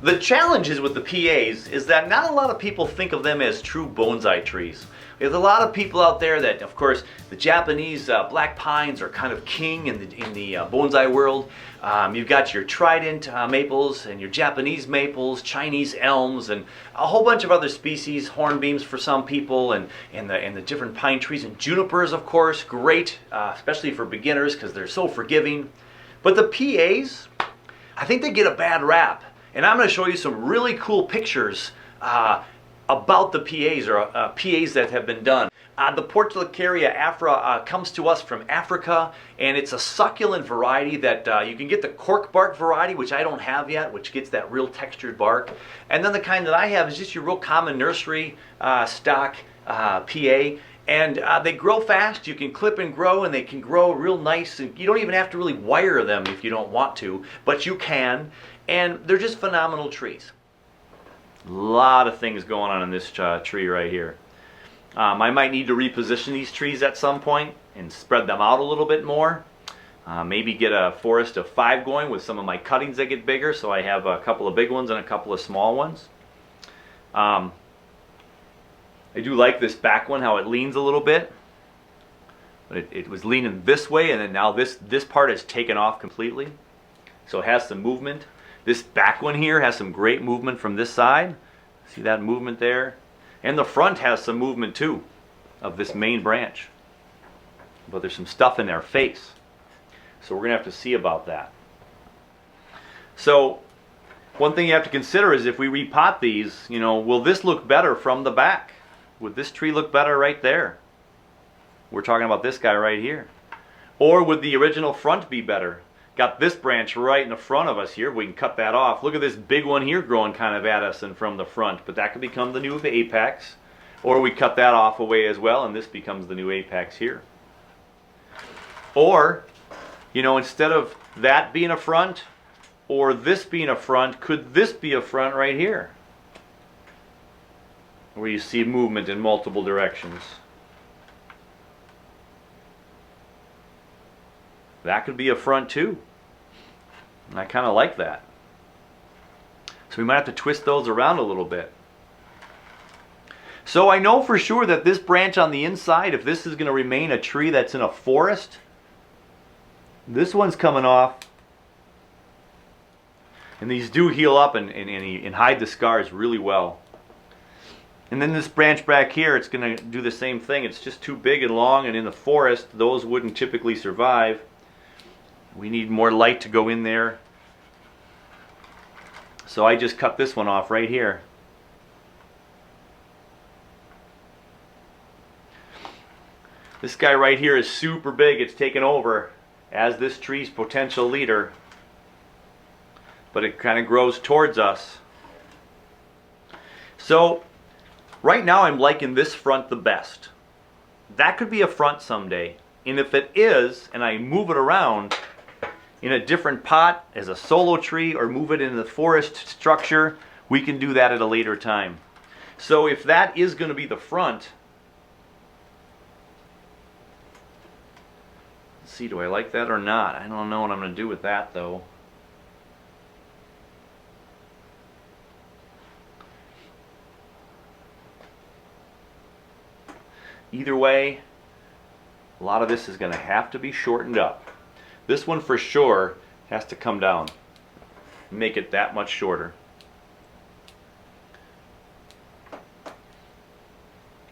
The challenges with the PAs is that not a lot of people think of them as true bonsai trees. There's a lot of people out there that, of course, the Japanese black pines are kind of king in the bonsai world. You've got your trident maples and your Japanese maples, Chinese elms, and a whole bunch of other species, hornbeams for some people, and the different pine trees, and junipers, of course, great, especially for beginners because they're so forgiving. But the PAs, I think they get a bad rap. And I'm going to show you some really cool pictures about the PAs, or PAs that have been done. The Portulacaria Afra comes to us from Africa, and it's a succulent variety that you can get the cork bark variety, which I don't have yet, which gets that real textured bark. And then the kind that I have is just your real common nursery stock PA. And they grow fast. You can clip and grow, and they can grow real nice. And you don't even have to really wire them if you don't want to, but you can. And they're just phenomenal trees. A lot of things going on in this tree right here. I might need to reposition these trees at some point and spread them out a little bit more. Maybe get a forest of 5 going with some of my cuttings that get bigger, so I have a couple of big ones and a couple of small ones. I do like this back one, how it leans a little bit. But it was leaning this way, and then now this part is taken off completely. So it has some movement. This back one here has some great movement from this side. See that movement there? And the front has some movement too of this main branch. But there's some stuff in their face. So we're going to have to see about that. So one thing you have to consider is if we repot these, you know, will this look better from the back? Would this tree look better right there? We're talking about this guy right here. Or would the original front be better? Got this branch right in the front of us here. We can cut that off. Look at this big one here growing kind of at us and from the front. But that could become the new apex. Or we cut that off away as well, and this becomes the new apex here. Or, you know, instead of that being a front or this being a front, could this be a front right here? Where you see movement in multiple directions. That could be a front too. And I kind of like that. So we might have to twist those around a little bit. So I know for sure that this branch on the inside, if this is going to remain a tree that's in a forest, this one's coming off. And these do heal up and hide the scars really well. And then this branch back here, it's going to do the same thing. It's just too big and long, and in the forest, those wouldn't typically survive. We need more light to go in there. So I just cut this one off right here. This guy right here is super big. It's taken over as this tree's potential leader. But it kind of grows towards us. So right now I'm liking this front the best. That could be a front someday. And if it is, and I move it around in a different pot as a solo tree or move it in the forest structure, we can do that at a later time. So if that is going to be the front, let's see, do I like that or not? I don't know what I'm going to do with that though. Either way, a lot of this is going to have to be shortened up. This one for sure has to come down, make it that much shorter.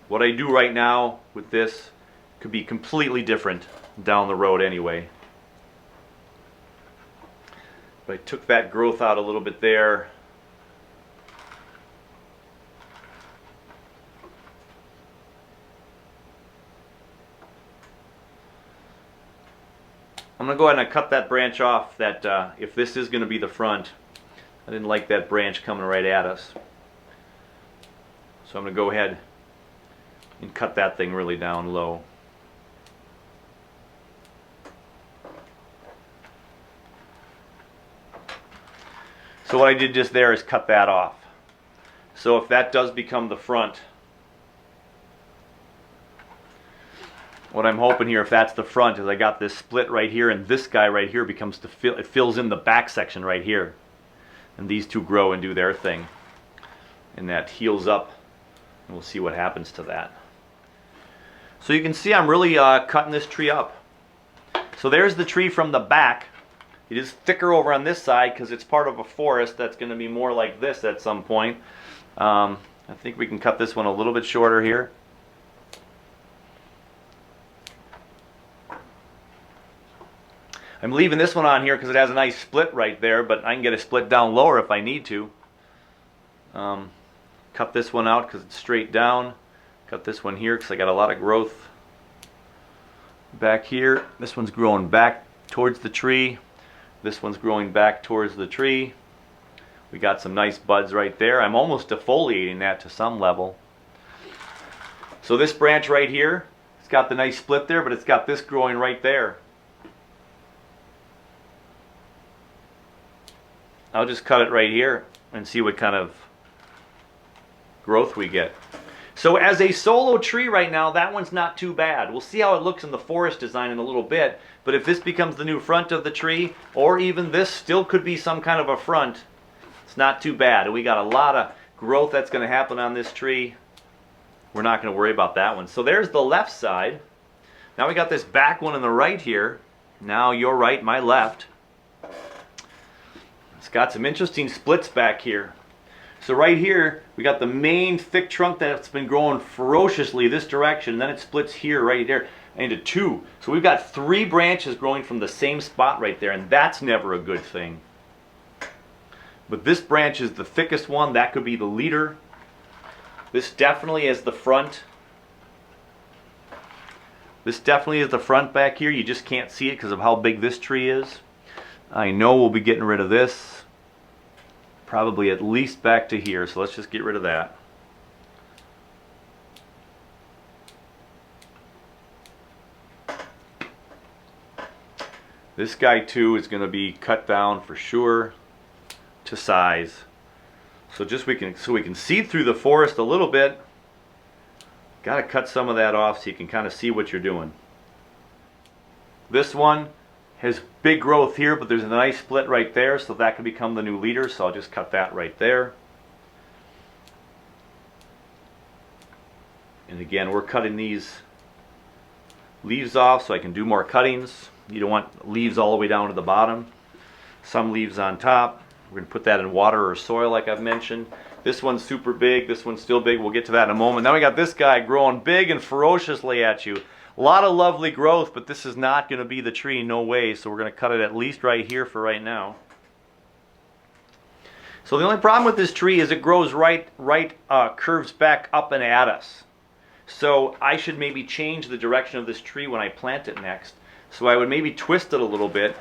What I do right now with this could be completely different down the road anyway. But I took that growth out a little bit there. I'm going to go ahead and cut that branch off, that if this is going to be the front. I didn't like that branch coming right at us. So I'm going to go ahead and cut that thing really down low. So what I did just there is cut that off. So if that does become the front, what I'm hoping here, if that's the front, is I got this split right here, and this guy right here becomes it fills in the back section right here. and these two grow and do their thing, and that heals up, and we'll see what happens to that. So you can see I'm really cutting this tree up. So there's the tree from the back. It is thicker over on this side because it's part of a forest that's going to be more like this at some point. I think we can cut this one a little bit shorter here. I'm leaving this one on here because it has a nice split right there, but I can get a split down lower if I need to. Cut this one out because it's straight down. Cut this one here because I got a lot of growth back here. This one's growing back towards the tree. This one's growing back towards the tree. We got some nice buds right there. I'm almost defoliating that to some level. So this branch right here, it's got the nice split there, but it's got this growing right there. I'll just cut it right here and see what kind of growth we get. So as a solo tree right now, that one's not too bad. We'll see how it looks in the forest design in a little bit, but if this becomes the new front of the tree, or even this still could be some kind of a front, it's not too bad. We got a lot of growth that's going to happen on this tree. We're not going to worry about that one. So there's the left side. Now we got this back one on the right here. Now your right, my left. It's got some interesting splits back here. So right here, we got the main thick trunk that's been growing ferociously this direction, and then it splits here, right there, into two. So we've got 3 branches growing from the same spot right there, and that's never a good thing. But this branch is the thickest one. That could be the leader. This definitely is the front. This definitely is the front back here. You just can't see it because of how big this tree is. I know we'll be getting rid of this. Probably at least back to here, so let's just get rid of that. This guy too is going to be cut down for sure to size. So just we can see through the forest a little bit. Got to cut some of that off so you can kind of see what you're doing. This one has big growth here, but there's a nice split right there, so that could become the new leader, so I'll just cut that right there. And again, we're cutting these leaves off so I can do more cuttings. You don't want leaves all the way down to the bottom. Some leaves on top. We're going to put that in water or soil like I've mentioned. This one's super big, this one's still big. We'll get to that in a moment. Now we got this guy growing big and ferociously at you. A lot of lovely growth, but this is not going to be the tree, no way. So we're going to cut it at least right here for right now. So the only problem with this tree is it grows curves back up and at us. So I should maybe change the direction of this tree when I plant it next. So I would maybe twist it a little bit.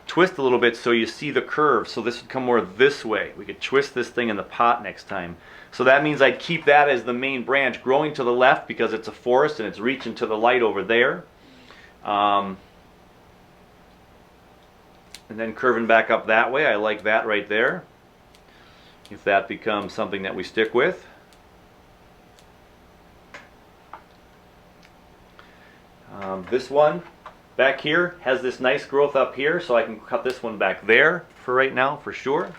Twist a little bit so you see the curve. So this would come more this way. We could twist this thing in the pot next time. So that means I'd keep that as the main branch growing to the left because it's a forest and it's reaching to the light over there. And then curving back up that way. I like that right there. If that becomes something that we stick with. This one back here has this nice growth up here, so I can cut this one back there for right now for sure.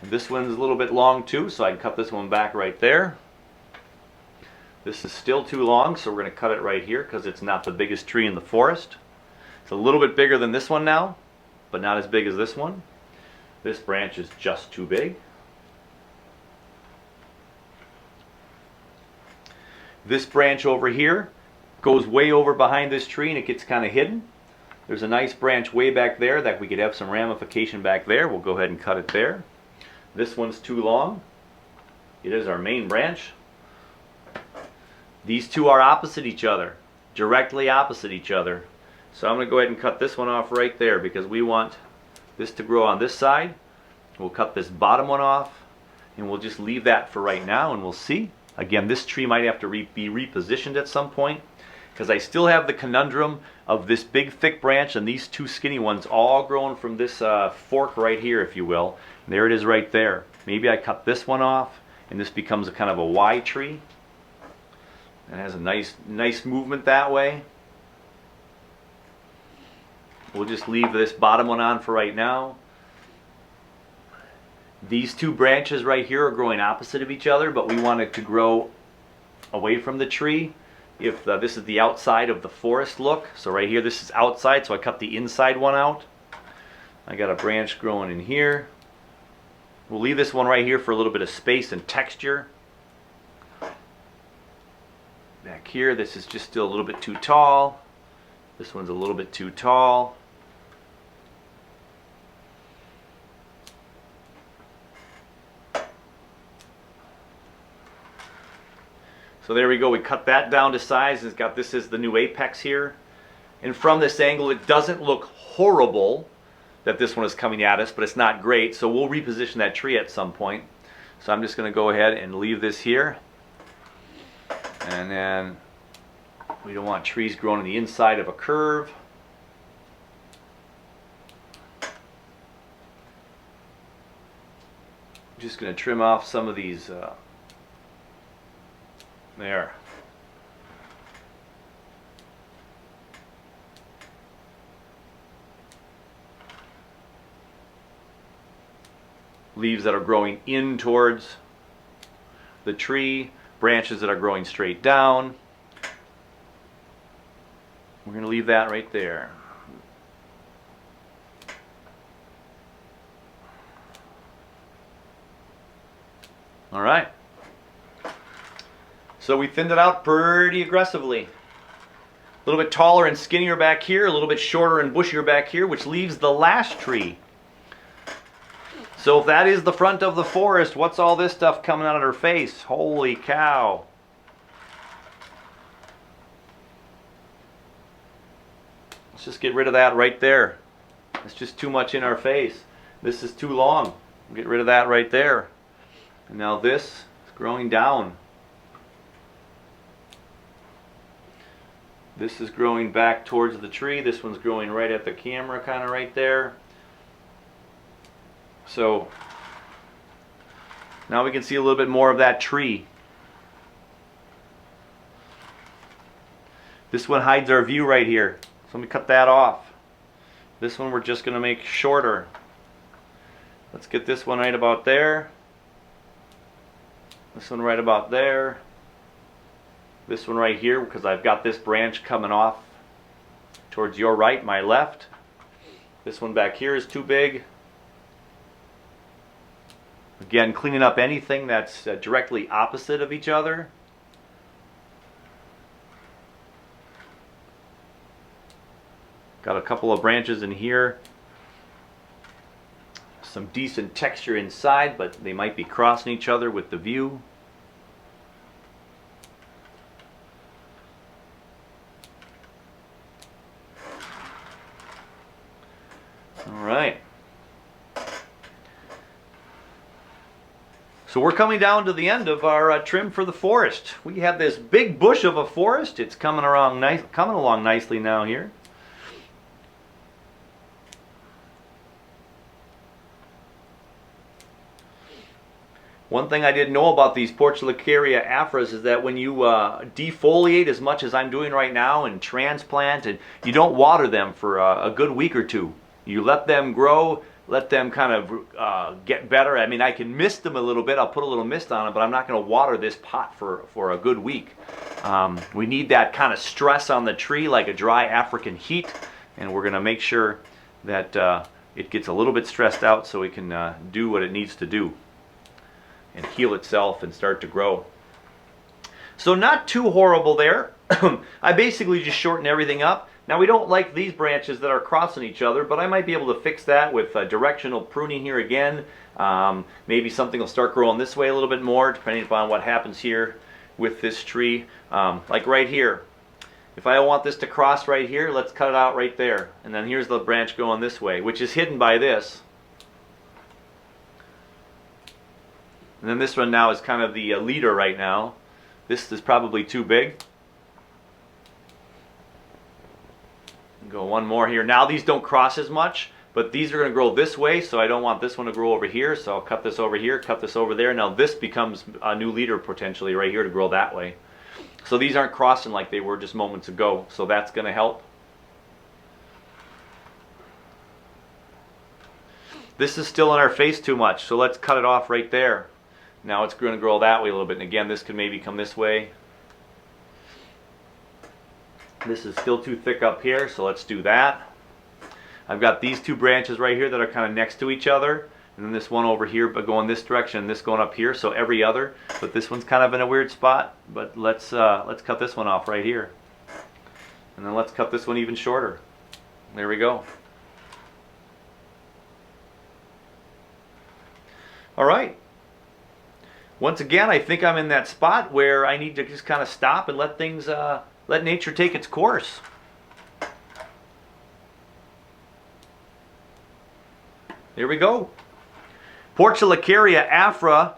And this one's a little bit long too, so I can cut this one back right there. This is still too long, so we're going to cut it right here because it's not the biggest tree in the forest. It's a little bit bigger than this one now, but not as big as this one. This branch is just too big. This branch over here goes way over behind this tree and it gets kind of hidden. There's a nice branch way back there that we could have some ramification back there. We'll go ahead and cut it there. This one's too long. It is our main branch. These two are opposite each other, directly opposite each other. So I'm going to go ahead and cut this one off right there because we want this to grow on this side. We'll cut this bottom one off and we'll just leave that for right now and we'll see. Again, this tree might have to be repositioned at some point because I still have the conundrum of this big thick branch and these two skinny ones all growing from this fork right here, if you will. And there it is right there. Maybe I cut this one off and this becomes a kind of a Y tree. It has a nice movement that way. We'll just leave this bottom one on for right now. These two branches right here are growing opposite of each other, but we want it to grow away from the tree. If this is the outside of the forest look, so right here this is outside, so I cut the inside one out. I got a branch growing in here. We'll leave this one right here for a little bit of space and texture. Back here, this is just still a little bit too tall. This one's a little bit too tall. So there we go, we cut that down to size. It's got this as the new apex here. And from this angle, it doesn't look horrible that this one is coming at us, but it's not great. So we'll reposition that tree at some point. So I'm just going to go ahead and leave this here. And then we don't want trees growing on the inside of a curve. I'm just going to trim off some of these there. Leaves that are growing in towards the tree, branches that are growing straight down. We're going to leave that right there. All right. So we thinned it out pretty aggressively. A little bit taller and skinnier back here, a little bit shorter and bushier back here, which leaves the last tree. So if that is the front of the forest, what's all this stuff coming out of her face? Holy cow. Let's just get rid of that right there. It's just too much in our face. This is too long. We'll get rid of that right there. And now this is growing down. This is growing back towards the tree. This one's growing right at the camera, kind of right there. So now we can see a little bit more of that tree. This one hides our view right here. So let me cut that off. This one we're just going to make shorter. Let's get this one right about there. This one right about there. This one right here, because I've got this branch coming off towards your right, my left. This one back here is too big. Again, cleaning up anything that's directly opposite of each other. Got a couple of branches in here. Some decent texture inside, but they might be crossing each other with the view. All right. So we're coming down to the end of our trim for the forest. We have this big bush of a forest. It's coming along nicely now here. One thing I didn't know about these Portulacaria Afras is that when you defoliate as much as I'm doing right now and transplant, and you don't water them for a good week or two. You let them grow, let them kind of get better. I mean, I can mist them a little bit. I'll put a little mist on them, but I'm not going to water this pot for a good week. We need that kind of stress on the tree like a dry African heat, and we're going to make sure that it gets a little bit stressed out so it can do what it needs to do and heal itself and start to grow. So not too horrible there. I basically just shortened everything up. Now we don't like these branches that are crossing each other, but I might be able to fix that with directional pruning here again. Maybe something will start growing this way a little bit more, depending upon what happens here with this tree. Like right here. If I don't want this to cross right here, let's cut it out right there. And then here's the branch going this way, which is hidden by this. And then this one now is kind of the leader right now. This is probably too big. Go one more here. Now these don't cross as much, but these are going to grow this way, so I don't want this one to grow over here, so I'll cut this over here, cut this over there. Now this becomes a new leader potentially right here to grow that way. So these aren't crossing like they were just moments ago, so that's going to help. This is still in our face too much, so let's cut it off right there. Now it's going to grow that way a little bit, and again, this could maybe come this way. This is still too thick up here, so let's do that. I've got these two branches right here that are kind of next to each other, and then this one over here but going this direction, and this going up here, so every other. But this one's kind of in a weird spot, but let's cut this one off right here. And then let's cut this one even shorter. There we go. All right. Once again, I think I'm in that spot where I need to just kind of stop and let things, let nature take its course. Here we go. Portulacaria Afra,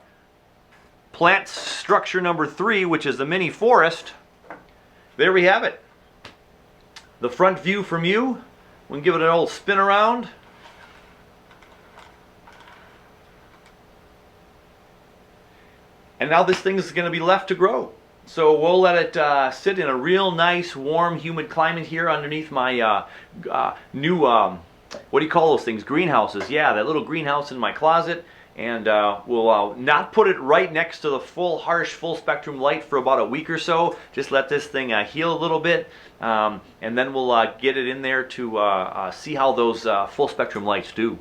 plant structure number 3, which is the mini forest. There we have it. The front view from you. We can give it an old spin around. And now this thing is going to be left to grow. So we'll let it sit in a real nice, warm, humid climate here underneath my new, what do you call those things? Greenhouses. Yeah, that little greenhouse in my closet. And we'll not put it right next to the full, harsh, full spectrum light for about a week or so. Just let this thing heal a little bit. And then we'll get it in there to see how those full spectrum lights do.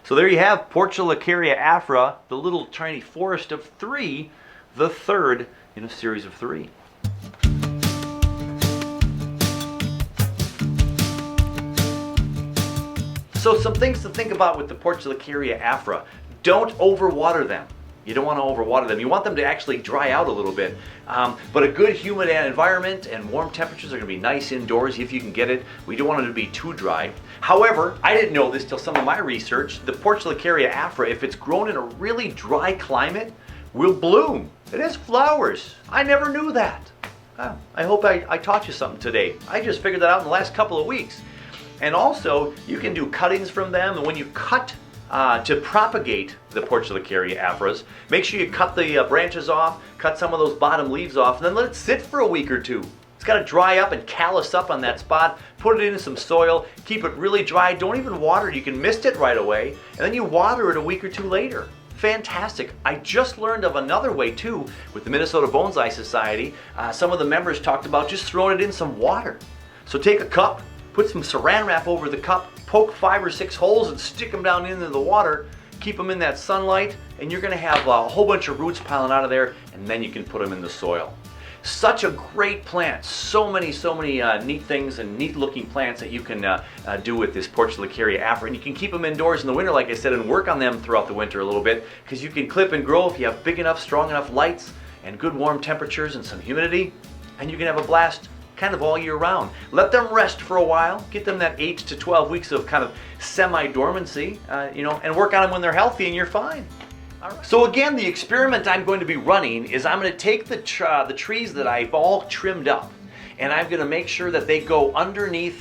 So there you have Portulacaria Afra, the little tiny forest of 3, the third in a series of 3. So some things to think about with the Portulacaria Afra. Don't overwater them. You don't want to overwater them. You want them to actually dry out a little bit. But a good humid environment and warm temperatures are going to be nice indoors if you can get it. We don't want it to be too dry. However, I didn't know this till some of my research. The Portulacaria Afra, if it's grown in a really dry climate, will bloom. It has flowers. I never knew that. I hope I taught you something today. I just figured that out in the last couple of weeks. And also, you can do cuttings from them, and when you cut to propagate the Portulacaria Afras, make sure you cut the branches off, cut some of those bottom leaves off, and then let it sit for a week or two. It's got to dry up and callus up on that spot. Put it in some soil, keep it really dry. Don't even water it. You can mist it right away, and then you water it a week or two later. Fantastic. I just learned of another way too with the Minnesota Bonsai Society. Some of the members talked about just throwing it in some water. So take a cup, put some saran wrap over the cup, poke 5 or 6 holes and stick them down into the water, keep them in that sunlight, and you're going to have a whole bunch of roots piling out of there, and then you can put them in the soil. Such a great plant. So many neat things and neat looking plants that you can do with this Portulacaria Afra. And you can keep them indoors in the winter, like I said, and work on them throughout the winter a little bit, because you can clip and grow if you have big enough, strong enough lights and good warm temperatures and some humidity, and you can have a blast kind of all year round. Let them rest for a while, get them that 8 to 12 weeks of kind of semi-dormancy, and work on them when they're healthy, and you're fine. All right. So again, the experiment I'm going to be running is I'm going to take the trees that I've all trimmed up, and I'm going to make sure that they go underneath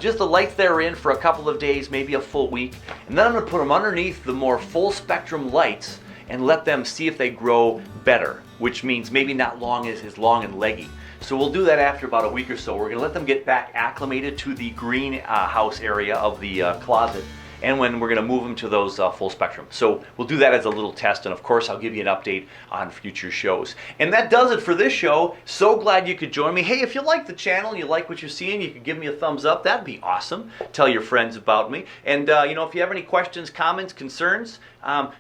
just the lights they're in for a couple of days, maybe a full week, and then I'm going to put them underneath the more full spectrum lights and let them see if they grow better, which means maybe not as long and leggy. So we'll do that after about a week or so. We're going to let them get back acclimated to the greenhouse area of the closet, and when we're going to move them to those full spectrum. So we'll do that as a little test, and of course I'll give you an update on future shows. And that does it for this show. So glad you could join me. Hey, if you like the channel, you like what you're seeing, you could give me a thumbs up. That'd be awesome. Tell your friends about me. And if you have any questions, comments, concerns,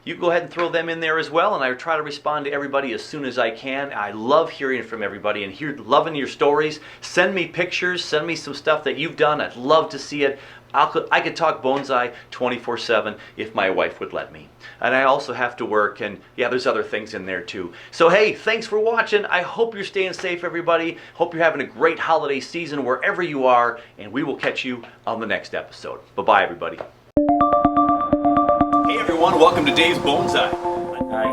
you go ahead and throw them in there as well, and I try to respond to everybody as soon as I can. I love hearing from everybody and loving your stories. Send me pictures, send me some stuff that you've done. I'd love to see it. I could talk bonsai 24/7 if my wife would let me. And I also have to work, and yeah, there's other things in there too. So hey, thanks for watching. I hope you're staying safe, everybody. Hope you're having a great holiday season wherever you are, and we will catch you on the next episode. Bye-bye, everybody. Hey everyone, welcome to Dave's Bonsai.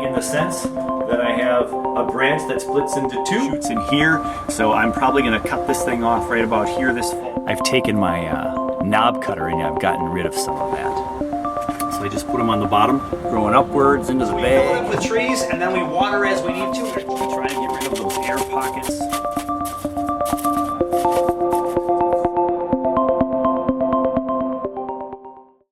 In the sense that I have a branch that splits into 2 shoots in here, so I'm probably going to cut this thing off right about here this fall. I've taken my knob cutter and I've gotten rid of some of that. So I just put them on the bottom, growing upwards into the bag. We fill it up with trees, and then we water as we need to. We try and get rid of those air pockets.